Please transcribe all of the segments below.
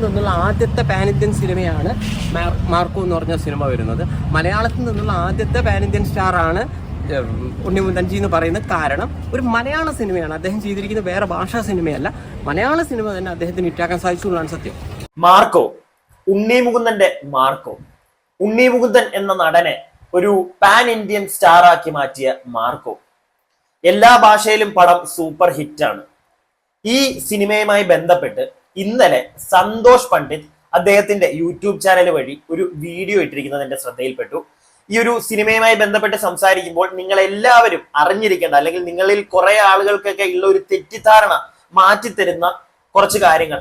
നിന്നുള്ള ആദ്യത്തെ pan Indian സിനിമയാണ് മാർക്കോ എന്ന് പറഞ്ഞ സിനിമ വരുന്നത്. മലയാളത്തിൽ നിന്നുള്ള ആദ്യത്തെ പാൻ ഇന്ത്യൻ സ്റ്റാറാണ് ഉണ്ണിമുന്തൻജി എന്ന് പറയുന്നത്. കാരണം ഒരു മലയാള സിനിമയാണ് അദ്ദേഹം ചെയ്തിരിക്കുന്നത്, വേറെ ഭാഷാ സിനിമയല്ല, മലയാള സിനിമ തന്നെ അദ്ദേഹത്തിന് ഹിറ്റാക്കാൻ സാധിച്ചു എന്നാണ് സത്യം. മാർക്കോ, ഉണ്ണിമുകുന്ദന്റെ മാർക്കോ, ഉണ്ണിമുകുന്ദൻ എന്ന നടനെ ഒരു പാൻ ഇന്ത്യൻ സ്റ്റാർ ആക്കി മാറ്റിയ മാർക്കോ. എല്ലാ ഭാഷയിലും പടം സൂപ്പർ ഹിറ്റാണ്. ഈ സിനിമയുമായി ബന്ധപ്പെട്ട് ഇന്നലെ സന്തോഷ് പണ്ഡിറ്റ് അദ്ദേഹത്തിന്റെ യൂട്യൂബ് ചാനൽ വഴി ഒരു വീഡിയോ ഇട്ടിരിക്കുന്നത് എന്റെ ശ്രദ്ധയിൽപ്പെട്ടു. ഈ ഒരു സിനിമയുമായി ബന്ധപ്പെട്ട് സംസാരിക്കുമ്പോൾ നിങ്ങൾ എല്ലാവരും അറിഞ്ഞിരിക്കേണ്ട, അല്ലെങ്കിൽ നിങ്ങളിൽ കുറെ ആളുകൾക്കൊക്കെ ഉള്ള ഒരു തെറ്റിദ്ധാരണ മാറ്റിത്തരുന്ന കുറച്ച് കാര്യങ്ങൾ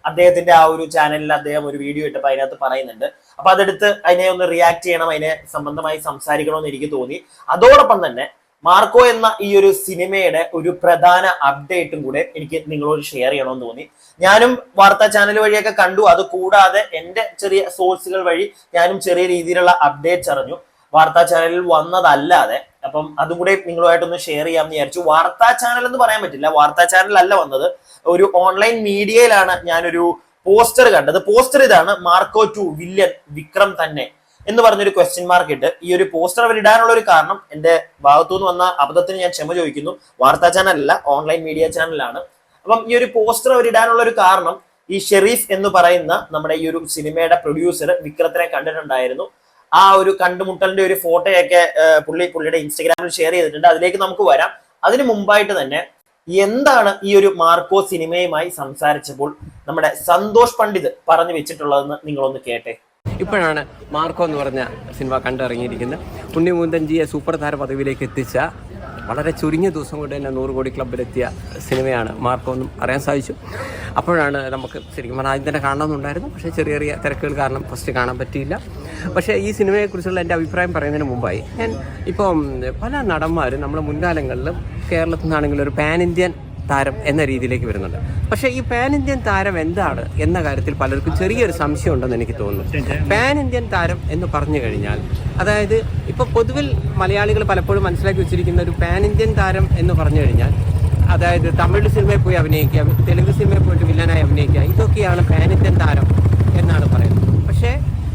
അദ്ദേഹത്തിന്റെ ആ ഒരു ചാനലിൽ അദ്ദേഹം ഒരു വീഡിയോ ഇട്ടപ്പോൾ അതിനകത്ത് പറയുന്നുണ്ട്. അപ്പൊ അതെടുത്ത് അതിനെ ഒന്ന് റിയാക്ട് ചെയ്യണം, അതിനെ സംബന്ധമായി സംസാരിക്കണമെന്ന് എനിക്ക് തോന്നി. അതോടൊപ്പം തന്നെ മാർക്കോ എന്ന ഈ ഒരു സിനിമയുടെ ഒരു പ്രധാന അപ്ഡേറ്റും കൂടെ എനിക്ക് നിങ്ങളോട് ഷെയർ ചെയ്യണമെന്ന് തോന്നി. ഞാനും വാർത്താ ചാനൽ വഴിയൊക്കെ കണ്ടു, അത് കൂടാതെ എന്റെ ചെറിയ സോഴ്സുകൾ വഴി ഞാനും ചെറിയ രീതിയിലുള്ള അപ്ഡേറ്റ്സ് അറിഞ്ഞു, വാർത്താ ചാനലിൽ വന്നതല്ലാതെ. അപ്പം അതും കൂടെ നിങ്ങളുമായിട്ടൊന്ന് ഷെയർ ചെയ്യാമെന്ന് വിചാരിച്ചു. വാർത്താ ചാനൽ എന്ന് പറയാൻ പറ്റില്ല, വാർത്താ ചാനലല്ല വന്നത്, ഒരു ഓൺലൈൻ മീഡിയയിലാണ് ഞാനൊരു പോസ്റ്റർ കണ്ടത്. പോസ്റ്റർ ഇതാണ്: മാർക്കോ 2 വില്ലൻ വിക്രം തന്നെ എന്ന് പറഞ്ഞൊരു ക്വസ്റ്റ്യൻ മാർക്ക് ഇട്ട് ഈ ഒരു പോസ്റ്റർ അവർ ഇടാനുള്ള ഒരു കാരണം, എന്റെ ഭാഗത്തുനിന്ന് വന്ന അബദ്ധത്തിന് ഞാൻ ക്ഷമ ചോദിക്കുന്നു. വാർത്താ ചാനലല്ല, ഓൺലൈൻ മീഡിയ ചാനലാണ്. അപ്പം ഈ ഒരു പോസ്റ്റർ അവർ ഇടാനുള്ള ഒരു കാരണം, ഈ ഷെരീഫ് എന്ന് പറയുന്ന നമ്മുടെ ഈ ഒരു സിനിമയുടെ പ്രൊഡ്യൂസർ വിക്രത്തിനെ കണ്ടിട്ടുണ്ടായിരുന്നു. ആ ഒരു കണ്ടുമുട്ടലിന്റെ ഒരു ഫോട്ടോയൊക്കെ പുള്ളിയുടെ ഇൻസ്റ്റഗ്രാമിൽ ഷെയർ ചെയ്തിട്ടുണ്ട്. അതിലേക്ക് നമുക്ക് വരാം. അതിനു മുമ്പായിട്ട് തന്നെ എന്താണ് ഈ ഒരു മാർക്കോ സിനിമയുമായി സംസാരിച്ചപ്പോൾ നമ്മുടെ സന്തോഷ് പണ്ഡിറ്റ് പറഞ്ഞു വെച്ചിട്ടുള്ളതെന്ന് നിങ്ങളൊന്ന് കേട്ടെ. ഇപ്പോഴാണ് മാർക്കോ എന്ന് പറഞ്ഞ സിനിമ കണ്ടിറങ്ങിയിരിക്കുന്നത്. ഉണ്ണിമുകുന്ദൻജിയെ സൂപ്പർ താര പദവിയിലേക്ക് എത്തിച്ച, വളരെ ചുരുങ്ങിയ ദിവസം കൊണ്ട് തന്നെ 100 കോടി ക്ലബിലെത്തിയ സിനിമയാണ് മാർക്കോ എന്നും അറിയാൻ സാധിച്ചു. അപ്പോഴാണ് നമുക്ക് ശരിക്കും പറഞ്ഞാൽ ആദ്യം തന്നെ കാണണമെന്നുണ്ടായിരുന്നു, പക്ഷേ ചെറിയ ചെറിയ തിരക്കുകൾ കാരണം ഫസ്റ്റ് കാണാൻ പറ്റിയില്ല. പക്ഷേ ഈ സിനിമയെക്കുറിച്ചുള്ള എൻ്റെ അഭിപ്രായം പറയുന്നതിന് മുമ്പായി ഇപ്പം പല നടന്മാരും നമ്മുടെ മുൻകാലങ്ങളിലും കേരളത്തിൽ നിന്നാണെങ്കിലും ഒരു പാൻ ഇന്ത്യൻ താരം എന്ന രീതിയിലേക്ക് വരുന്നുണ്ട്. പക്ഷേ ഈ പാൻ ഇന്ത്യൻ താരം എന്താണ് എന്ന കാര്യത്തിൽ പലർക്കും ചെറിയൊരു സംശയം ഉണ്ടെന്ന് എനിക്ക് തോന്നുന്നു. പാൻ ഇന്ത്യൻ താരം എന്ന് പറഞ്ഞു കഴിഞ്ഞാൽ, അതായത് ഇപ്പോൾ പൊതുവിൽ മലയാളികൾ പലപ്പോഴും മനസ്സിലാക്കി വെച്ചിരിക്കുന്ന ഒരു പാൻ ഇന്ത്യൻ താരം എന്ന് പറഞ്ഞു കഴിഞ്ഞാൽ, അതായത് തമിഴ് സിനിമയിൽ പോയി അഭിനയിക്കുക, തെലുങ്ക് സിനിമയിൽ പോയിട്ട് വില്ലനായി അഭിനയിക്കുക, ഇതൊക്കെയാണ് പാൻ ഇന്ത്യൻ താരം എന്നാണ് പറയുന്നത്. പക്ഷേ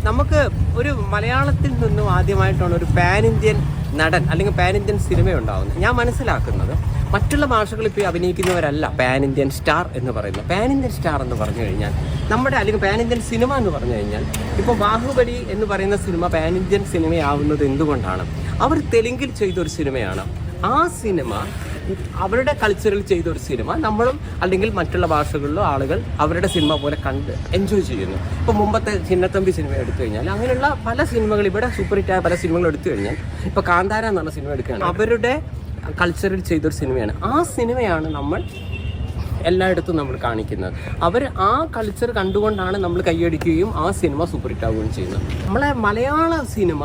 നമുക്ക് ഒരു മലയാളത്തിൽ നിന്നും ആദ്യമായിട്ടാണ് ഒരു പാൻ ഇന്ത്യൻ നടൻ അല്ലെങ്കിൽ പാൻ ഇന്ത്യൻ സിനിമ ഉണ്ടാകുന്നത്. ഞാൻ മനസ്സിലാക്കുന്നത് മറ്റുള്ള ഭാഷകളിൽ പോയി അഭിനയിക്കുന്നവരല്ല പാൻ ഇന്ത്യൻ സ്റ്റാർ എന്ന് പറയുന്നത്. പാൻ ഇന്ത്യൻ സ്റ്റാർ എന്ന് പറഞ്ഞു കഴിഞ്ഞാൽ നമ്മുടെ, അല്ലെങ്കിൽ പാൻ ഇന്ത്യൻ സിനിമ എന്ന് പറഞ്ഞു കഴിഞ്ഞാൽ, ഇപ്പോൾ ബാഹുബലി എന്ന് പറയുന്ന സിനിമ പാൻ ഇന്ത്യൻ സിനിമയാവുന്നത് എന്തുകൊണ്ടാണ്? അവർ തെലുങ്കിൽ ചെയ്തൊരു സിനിമയാണ്. ആ സിനിമ അവരുടെ കൾച്ചറിൽ ചെയ്തൊരു സിനിമ നമ്മളും അല്ലെങ്കിൽ മറ്റുള്ള ഭാഷകളിലും ആളുകൾ അവരുടെ സിനിമ പോലെ കണ്ട് എൻജോയ് ചെയ്യുന്നു. ഇപ്പോൾ മുമ്പത്തെ ചിന്നത്തമ്പി സിനിമ എടുത്തു കഴിഞ്ഞാൽ, അങ്ങനെയുള്ള പല സിനിമകൾ, ഇവിടെ സൂപ്പർ ഹിറ്റായ പല സിനിമകൾ എടുത്തു കഴിഞ്ഞാൽ, ഇപ്പോൾ കാന്താര എന്ന് പറഞ്ഞ സിനിമ എടുക്കുകയാണ്, അവരുടെ കൾച്ചറിൽ ചെയ്തൊരു സിനിമയാണ്. ആ സിനിമയാണ് നമ്മൾ എല്ലായിടത്തും നമ്മൾ കാണിക്കുന്നത്. അവർ ആ കൾച്ചർ കണ്ടുകൊണ്ടാണ് നമ്മൾ കൈയടിക്കുകയും ആ സിനിമ സൂപ്പർ ഹിറ്റാവുകയും ചെയ്യുന്നത്. നമ്മളെ മലയാള സിനിമ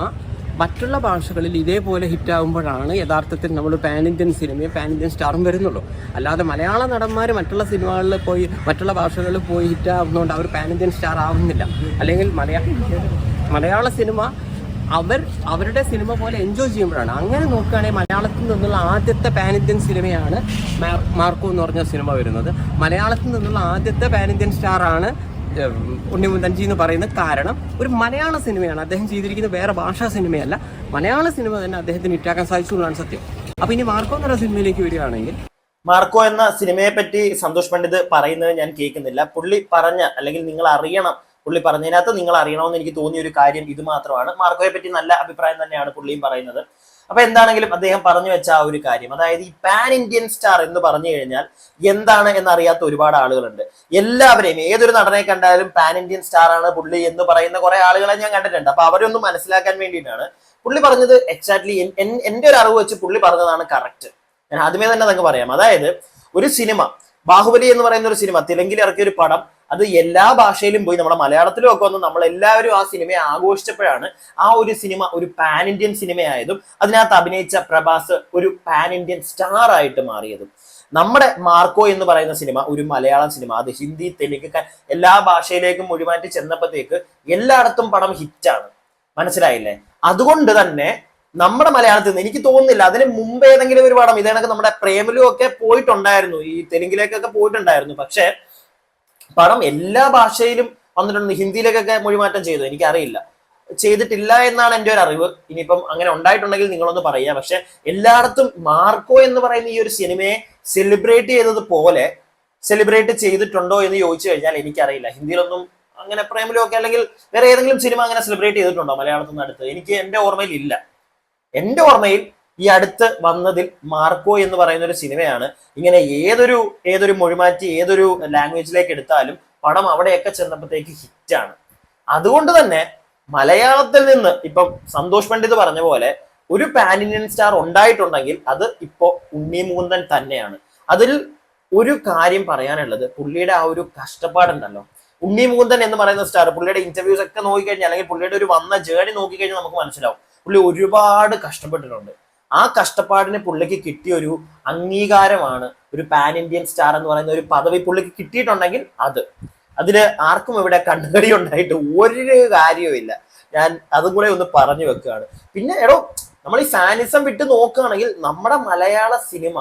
മറ്റുള്ള ഭാഷകളിൽ ഇതേപോലെ ഹിറ്റാകുമ്പോഴാണ് യഥാർത്ഥത്തിൽ നമ്മൾ പാൻ ഇന്ത്യൻ സിനിമയും പാൻ ഇന്ത്യൻ സ്റ്റാറും വരുന്നുള്ളൂ. അല്ലാതെ മലയാള നടന്മാർ മറ്റുള്ള സിനിമകളിൽ പോയി മറ്റുള്ള ഭാഷകളിൽ പോയി ഹിറ്റാവുന്നതുകൊണ്ട് അവർ പാൻ ഇന്ത്യൻ സ്റ്റാർ ആവുന്നില്ല. അല്ലെങ്കിൽ മലയാള സിനിമ അവരുടെ സിനിമ പോലെ എൻജോയ് ചെയ്യുമ്പോഴാണ്. അങ്ങനെ നോക്കുകയാണെങ്കിൽ മലയാളത്തിൽ നിന്നുള്ള ആദ്യത്തെ പാൻ ഇന്ത്യൻ സിനിമയാണ് മാർക്കോ എന്ന് പറഞ്ഞ സിനിമ വരുന്നത്. മലയാളത്തിൽ നിന്നുള്ള ആദ്യത്തെ പാൻ ഇന്ത്യൻ സ്റ്റാറാണ് ഉണ്ണിമുന്തൻജി എന്ന് പറയുന്നത്. കാരണം ഒരു മലയാള സിനിമയാണ് അദ്ദേഹം ചെയ്തിരിക്കുന്നത്, വേറെ ഭാഷാ സിനിമയല്ല, മലയാള സിനിമ തന്നെ അദ്ദേഹത്തിന് ഹിറ്റാക്കാൻ സാധിച്ചു എന്നാണ് സത്യം. അപ്പൊ ഇനി മാർക്കോ എന്നുള്ള സിനിമയിലേക്ക് വരികയാണെങ്കിൽ, മാർക്കോ എന്ന സിനിമയെ പറ്റി സന്തോഷ് പണ്ഡിറ്റ് പറയുന്നത് ഞാൻ കേൾക്കുന്നില്ല. പുള്ളി പറഞ്ഞ, അല്ലെങ്കിൽ നിങ്ങൾ അറിയണം, പുള്ളി പറഞ്ഞതിനകത്ത് നിങ്ങൾ അറിയണമെന്ന് എനിക്ക് തോന്നിയ ഒരു കാര്യം ഇത് മാത്രമാണ്. മാർക്കോയെ പറ്റി നല്ല അഭിപ്രായം തന്നെയാണ് പുള്ളിയും പറയുന്നത്. അപ്പൊ എന്താണെങ്കിലും അദ്ദേഹം പറഞ്ഞു വെച്ച ആ ഒരു കാര്യം, അതായത് ഈ പാൻ ഇന്ത്യൻ സ്റ്റാർ എന്ന് പറഞ്ഞു കഴിഞ്ഞാൽ എന്താണ് എന്നറിയാത്ത ഒരുപാട് ആളുകളുണ്ട്. എല്ലാവരെയും, ഏതൊരു നടനെ കണ്ടാലും പാൻ ഇന്ത്യൻ സ്റ്റാർ ആണ് പുള്ളി എന്ന് പറയുന്ന കുറെ ആളുകളെ ഞാൻ കണ്ടിട്ടുണ്ട്. അപ്പൊ അവരൊന്നും മനസ്സിലാക്കാൻ വേണ്ടിയിട്ടാണ് പുള്ളി പറഞ്ഞത്. എക്സാക്ട്ലി എന്റെ ഒരു അറിവ് വെച്ച് പുള്ളി പറഞ്ഞതാണ് കറക്റ്റ്. ഞാൻ ആദ്യമേ തന്നെ നിങ്ങൾക്ക് പറയാം. അതായത് ഒരു സിനിമ, ബാഹുബലി എന്ന് പറയുന്ന ഒരു സിനിമ, തെലുങ്കിൽ ഇറക്കിയ ഒരു പടം, അത് എല്ലാ ഭാഷയിലും പോയി നമ്മുടെ മലയാളത്തിലും ഒക്കെ വന്ന് നമ്മൾ എല്ലാവരും ആ സിനിമയെ ആഘോഷിച്ചപ്പോഴാണ് ആ ഒരു സിനിമ ഒരു പാൻ ഇന്ത്യൻ സിനിമയായതും അതിനകത്ത് അഭിനയിച്ച പ്രഭാസ് ഒരു പാൻ ഇന്ത്യൻ സ്റ്റാർ ആയിട്ട് മാറിയതും. നമ്മുടെ മാർക്കോ എന്ന് പറയുന്ന സിനിമ ഒരു മലയാളം സിനിമ, അത് ഹിന്ദി, തെലുങ്ക്, എല്ലാ ഭാഷയിലേക്കും മൊഴിമാറ്റി ചെന്നപ്പോഴത്തേക്ക് എല്ലായിടത്തും പടം ഹിറ്റാണ്. മനസ്സിലായില്ലേ? അതുകൊണ്ട് തന്നെ നമ്മുടെ മലയാളത്തിൽ നിന്ന് എനിക്ക് തോന്നുന്നില്ല അതിന് മുമ്പ് ഏതെങ്കിലും ഒരു പടം ഇതേണക്ക് നമ്മുടെ പ്രേമലു ഒക്കെ പോയിട്ടുണ്ടായിരുന്നു, ഈ തെലുങ്കിലേക്കൊക്കെ പോയിട്ടുണ്ടായിരുന്നു. പക്ഷെ പടം എല്ലാ ഭാഷയിലും വന്നിട്ടുണ്ട്. ഹിന്ദിയിലേക്കൊക്കെ മൊഴിമാറ്റം ചെയ്തു, എനിക്കറിയില്ല. ചെയ്തിട്ടില്ല എന്നാണ് എൻ്റെ ഒരു അറിവ്. ഇനിയിപ്പം അങ്ങനെ ഉണ്ടായിട്ടുണ്ടെങ്കിൽ നിങ്ങളൊന്ന് പറയുക. പക്ഷെ എല്ലായിടത്തും മാർക്കോ എന്ന് പറയുന്ന ഈ ഒരു സിനിമയെ സെലിബ്രേറ്റ് ചെയ്തത് പോലെ സെലിബ്രേറ്റ് ചെയ്തിട്ടുണ്ടോ എന്ന് ചോദിച്ചു കഴിഞ്ഞാൽ എനിക്കറിയില്ല. ഹിന്ദിയിലൊന്നും അങ്ങനെ പ്രേമലോ ഒക്കെ അല്ലെങ്കിൽ വേറെ ഏതെങ്കിലും സിനിമ അങ്ങനെ സെലിബ്രേറ്റ് ചെയ്തിട്ടുണ്ടോ മലയാളത്തിൽ നിന്ന് അടുത്ത്? എനിക്ക് എൻ്റെ ഓർമ്മയിൽ ഇല്ല. എൻ്റെ ഓർമ്മയിൽ ഈ അടുത്ത് വന്നതിൽ മാർക്കോ എന്ന് പറയുന്ന ഒരു സിനിമയാണ് ഇങ്ങനെ ഏതൊരു മൊഴിമാറ്റി ഏതൊരു ലാംഗ്വേജിലേക്ക് എടുത്താലും പടം അവിടെയൊക്കെ ചെന്നപ്പോഴത്തേക്ക് ഹിറ്റാണ്. അതുകൊണ്ട് തന്നെ മലയാളത്തിൽ നിന്ന് ഇപ്പം സന്തോഷ് പണ്ഡിത് പറഞ്ഞ പോലെ ഒരു പാൻ ഇന്ത്യൻ സ്റ്റാർ ഉണ്ടായിട്ടുണ്ടെങ്കിൽ അത് ഇപ്പോ ഉണ്ണി മുകുന്ദൻ തന്നെയാണ്. അതിൽ ഒരു കാര്യം പറയാനുള്ളത്, പുള്ളിയുടെ ആ ഒരു കഷ്ടപ്പാടുണ്ടല്ലോ. ഉണ്ണി മുകുന്ദൻ എന്ന് പറയുന്ന സ്റ്റാർ, പുള്ളിയുടെ ഇന്റർവ്യൂസ് ഒക്കെ നോക്കിക്കഴിഞ്ഞാൽ അല്ലെങ്കിൽ പുള്ളിയുടെ ഒരു വന്ന ജേർണി നോക്കിക്കഴിഞ്ഞാൽ നമുക്ക് മനസ്സിലാവും പുള്ളി ഒരുപാട് കഷ്ടപ്പെട്ടിട്ടുണ്ട്. ആ കഷ്ടപ്പാടിന് പുള്ളിക്ക് കിട്ടിയ ഒരു അംഗീകാരമാണ് ഒരു പാൻ ഇന്ത്യൻ സ്റ്റാർ എന്ന് പറയുന്ന ഒരു പദവി പുള്ളിക്ക് കിട്ടിയിട്ടുണ്ടെങ്കിൽ അതില് ആർക്കും ഇവിടെ കണ്ണുകടി ഉണ്ടായിട്ട് ഒരു കാര്യവുമില്ല. ഞാൻ അതും കൂടെ ഒന്ന് പറഞ്ഞു വെക്കുകയാണ്. പിന്നെ നമ്മൾ ഈ ഫാനിസം വിട്ട് നോക്കുകയാണെങ്കിൽ നമ്മുടെ മലയാള സിനിമ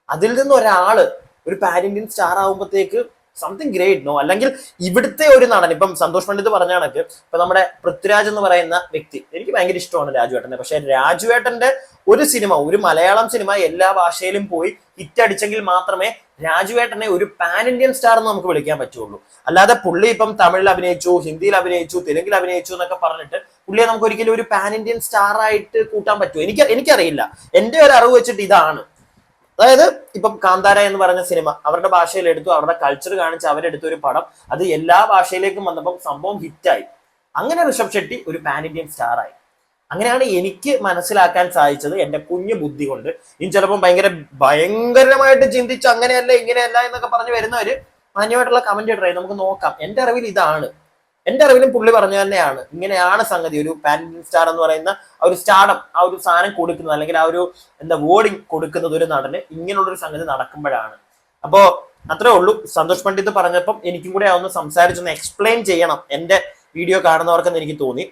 അതിൽ നിന്ന് ഒരാള് ഒരു പാൻ ഇന്ത്യൻ സ്റ്റാർ ആകുമ്പോഴത്തേക്ക് സംതിങ് ഗ്രേറ്റ് നോ. അല്ലെങ്കിൽ ഇവിടുത്തെ ഒരു നടൻ, ഇപ്പം സന്തോഷ് പണ്ഡിത് പറഞ്ഞ കണക്ക് ഇപ്പൊ നമ്മുടെ പൃഥ്വിരാജ് എന്ന് പറയുന്ന വ്യക്തി, എനിക്ക് ഭയങ്കര ഇഷ്ടമാണ് രാജുവേട്ടനെ. പക്ഷെ രാജുവേട്ടന്റെ ഒരു സിനിമ, ഒരു മലയാളം സിനിമ എല്ലാ ഭാഷയിലും പോയി ഹിറ്റ് അടിച്ചെങ്കിൽ മാത്രമേ രാജുവേട്ടനെ ഒരു പാൻ ഇന്ത്യൻ സ്റ്റാർ എന്ന് നമുക്ക് വിളിക്കാൻ പറ്റുള്ളൂ. അല്ലാതെ പുള്ളി ഇപ്പം തമിഴിൽ അഭിനയിച്ചു, ഹിന്ദിയിൽ അഭിനയിച്ചു, തെലുങ്കിൽ അഭിനയിച്ചു എന്നൊക്കെ പറഞ്ഞിട്ട് പുള്ളിയെ നമുക്ക് ഒരിക്കലും ഒരു പാൻ ഇന്ത്യൻ സ്റ്റാർ ആയിട്ട് കൂട്ടാൻ പറ്റുമോ? എനിക്കറിയില്ല. എന്റെ ഒരു അറിവ് വെച്ചിട്ട് ഇതാണ്. അതായത് ഇപ്പം കാന്താര എന്ന് പറഞ്ഞ സിനിമ അവരുടെ ഭാഷയിൽ എടുത്തു, അവരുടെ കൾച്ചർ കാണിച്ച് അവരെടുത്ത ഒരു പടം അത് എല്ലാ ഭാഷയിലേക്കും വന്നപ്പം സംഭവം ഹിറ്റായി. അങ്ങനെ ഋഷഭ് ഷെട്ടി ഒരു പാൻ ഇന്ത്യൻ സ്റ്റാർ ആയി. അങ്ങനെയാണ് എനിക്ക് മനസ്സിലാക്കാൻ സാധിച്ചത് എന്റെ കുഞ്ഞു ബുദ്ധി കൊണ്ട്. ഇനി ചിലപ്പം ഭയങ്കരമായിട്ട് ചിന്തിച്ച് അങ്ങനെയല്ല ഇങ്ങനെയല്ല എന്നൊക്കെ പറഞ്ഞു വരുന്നവര് മാന്യമായിട്ടുള്ള കമന്റ് ഇടറേ, നമുക്ക് നോക്കാം. എന്റെ അറിവിൽ ഇതാണ്. എന്റെ അറിവിലും പുള്ളി പറഞ്ഞു തന്നെയാണ്, ഇങ്ങനെയാണ് സംഗതി. ഒരു പാൻ ഇന്ത്യൻ സ്റ്റാർ എന്ന് പറയുന്ന ആ ഒരു സ്റ്റാർഡം, ആ ഒരു സാധനം കൊടുക്കുന്നത് അല്ലെങ്കിൽ ആ ഒരു വേർഡിങ് കൊടുക്കുന്നത് ഒരു നടന് ഇങ്ങനെയുള്ളൊരു സംഗതി നടക്കുമ്പോഴാണ്. അപ്പോ അത്രേ ഉള്ളൂ. സന്തോഷ് പണ്ഡിത് പറഞ്ഞപ്പം എനിക്കും കൂടെ ഒന്ന് സംസാരിച്ചൊന്ന് എക്സ്പ്ലെയിൻ ചെയ്യണം എന്റെ വീഡിയോ കാണുന്നവർക്കെന്ന് എനിക്ക് തോന്നി.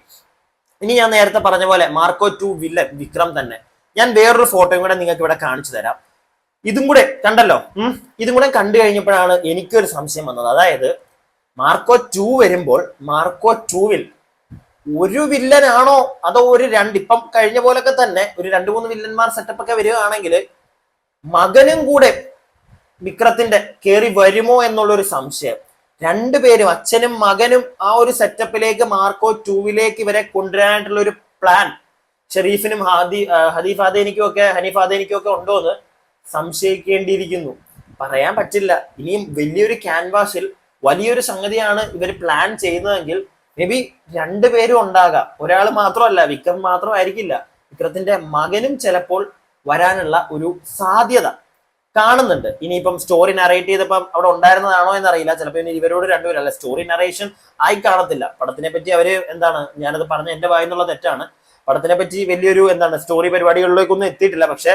ഇനി ഞാൻ നേരത്തെ പറഞ്ഞ പോലെ മാർക്കോ 2 വില്ലൻ വിക്രം തന്നെ. ഞാൻ വേറൊരു ഫോട്ടോയും കൂടെ നിങ്ങൾക്ക് ഇവിടെ കാണിച്ചു തരാം. ഇതും കൂടെ കണ്ടല്ലോ. ഇതും കൂടെ കണ്ടു കഴിഞ്ഞപ്പോഴാണ് എനിക്കൊരു സംശയം വന്നത്. അതായത് മാർക്കോ 2 വരുമ്പോൾ മാർക്കോ 2വിൽ ഒരു വില്ലനാണോ അതോ ഇപ്പം കഴിഞ്ഞ പോലൊക്കെ തന്നെ ഒരു 2-3 വില്ലന്മാർ സെറ്റപ്പ് ഒക്കെ വരികയാണെങ്കിൽ മകനും കൂടെ വിക്രത്തിന്റെ കയറി വരുമോ എന്നുള്ളൊരു സംശയം. രണ്ടുപേരും, അച്ഛനും മകനും ആ ഒരു സെറ്റപ്പിലേക്ക് മാർക്കോ 2വിലേക്ക് ഇവരെ കൊണ്ടുവരാനായിട്ടുള്ള ഒരു പ്ലാൻ ഷെരീഫിനും ഹനീഫ് ആദേനിക്കും ഒക്കെ ഉണ്ടോ എന്ന് സംശയിക്കേണ്ടിയിരിക്കുന്നു. പറയാൻ പറ്റില്ല. ഇനിയും വലിയൊരു ക്യാൻവാസിൽ വലിയൊരു സംഗതിയാണ് ഇവർ പ്ലാൻ ചെയ്യുന്നതെങ്കിൽ മേ ബി രണ്ടുപേരും ഉണ്ടാകാം. ഒരാൾ മാത്രമല്ല, വിക്രം മാത്രമായിരിക്കില്ല, വിക്രത്തിന്റെ മകനും ചിലപ്പോൾ വരാനുള്ള ഒരു സാധ്യത കാണുന്നുണ്ട്. ഇനിയിപ്പം സ്റ്റോറി നറേറ്റ് ചെയ്തപ്പം അവിടെ ഉണ്ടായിരുന്നതാണോ എന്നറിയില്ല. ചിലപ്പോൾ ഇനി ഇവരോട് രണ്ടുപേരല്ല, സ്റ്റോറി നറേഷൻ ആയി കാണത്തില്ല. പടത്തിനെ പറ്റി അവര് ഞാനത് പറഞ്ഞ എന്റെ വായിന്നുള്ള തെറ്റാണ്. പടത്തിനെ പറ്റി വലിയൊരു സ്റ്റോറി പരിപാടികളിലേക്കൊന്നും എത്തിയിട്ടില്ല. പക്ഷെ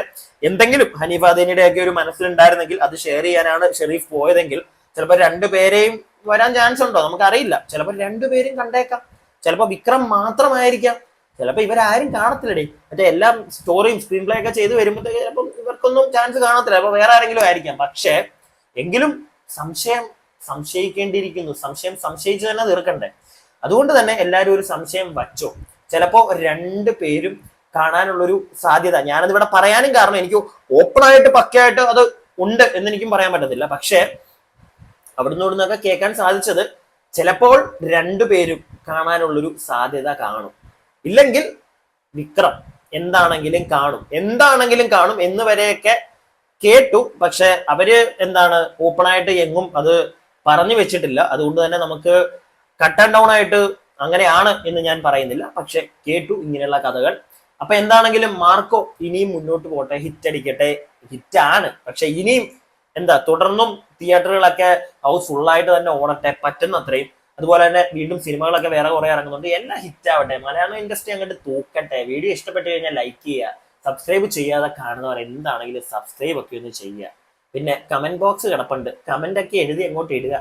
എന്തെങ്കിലും ഹനീഫ് ആദേനിയുടെ ഒക്കെ ഒരു മനസ്സിലുണ്ടായിരുന്നെങ്കിൽ അത് ഷെയർ ചെയ്യാനാണ് ഷെരീഫ് പോയതെങ്കിൽ ചിലപ്പോൾ രണ്ടുപേരെയും വരാൻ ചാൻസ് ഉണ്ടോ നമുക്കറിയില്ല. ചിലപ്പോൾ രണ്ടുപേരും കണ്ടേക്കാം. ചിലപ്പോൾ വിക്രം മാത്രമായിരിക്കാം. ചിലപ്പോൾ ഇവരാരും കാണത്തില്ലടേ. മറ്റേ എല്ലാം സ്റ്റോറിയും സ്ക്രീൻ പ്ലേ ഒക്കെ ചെയ്ത് വരുമ്പോഴത്തേക്ക് ചിലപ്പം ഇവർക്കൊന്നും ചാൻസ് കാണത്തില്ല. അപ്പൊ വേറെ ആരെങ്കിലും ആയിരിക്കാം. പക്ഷേ എങ്കിലും സംശയിക്കേണ്ടിയിരിക്കുന്നു. സംശയിച്ച് തന്നെ തീർക്കണ്ടേ. അതുകൊണ്ട് തന്നെ എല്ലാവരും ഒരു സംശയം വച്ചോ. ചിലപ്പോ രണ്ടുപേരും കാണാനുള്ളൊരു സാധ്യത ഞാനത് ഇവിടെ പറയാനും കാരണം എനിക്ക് ഓപ്പണായിട്ട് പക്കയായിട്ട് അത് ഉണ്ട് എന്നെനിക്കും പറയാൻ പറ്റത്തില്ല. പക്ഷേ അവിടുന്ന് ഇവിടുന്നൊക്കെ കേൾക്കാൻ സാധിച്ചത് ചിലപ്പോൾ രണ്ടുപേരും കാണാനുള്ളൊരു സാധ്യത കാണും. ഇല്ലെങ്കിൽ വിക്രം എന്താണെങ്കിലും കാണും എന്ന് വരെയൊക്കെ കേട്ടു. പക്ഷെ അവര് ഓപ്പണായിട്ട് എങ്ങും അത് പറഞ്ഞു വെച്ചിട്ടില്ല. അതുകൊണ്ട് തന്നെ നമുക്ക് കട്ട് ആൻഡ് ഡൗൺ ആയിട്ട് അങ്ങനെയാണ് എന്ന് ഞാൻ പറയുന്നില്ല. പക്ഷെ കേട്ടു ഇങ്ങനെയുള്ള കഥകൾ. അപ്പൊ എന്താണെങ്കിലും മാർക്കോ ഇനിയും മുന്നോട്ട് പോട്ടെ, ഹിറ്റ് അടിക്കട്ടെ. ഹിറ്റാണ്. പക്ഷെ ഇനിയും തുടർന്നും തിയേറ്ററുകളൊക്കെ ഹൗസ് ഫുള്ളായിട്ട് തന്നെ ഓടട്ടെ പറ്റുന്നത്രയും. അതുപോലെ തന്നെ വീണ്ടും സിനിമകളൊക്കെ വേറെ കുറെ ഇറങ്ങുന്നുണ്ട്. എല്ലാം ഹിറ്റ് ആവട്ടെ. മലയാളം ഇൻഡസ്ട്രി അങ്ങോട്ട് തൂക്കട്ടെ. വീഡിയോ ഇഷ്ടപ്പെട്ട് കഴിഞ്ഞാൽ ലൈക്ക് ചെയ്യുക. സബ്സ്ക്രൈബ് ചെയ്യാതെ കാണുന്നവർ എന്താണെങ്കിലും സബ്സ്ക്രൈബ് ഒക്കെ ഒന്ന് ചെയ്യുക. പിന്നെ കമന്റ് ബോക്സ് കിടപ്പുണ്ട്. കമന്റ് ഒക്കെ എഴുതി അങ്ങോട്ട് ഇടുക.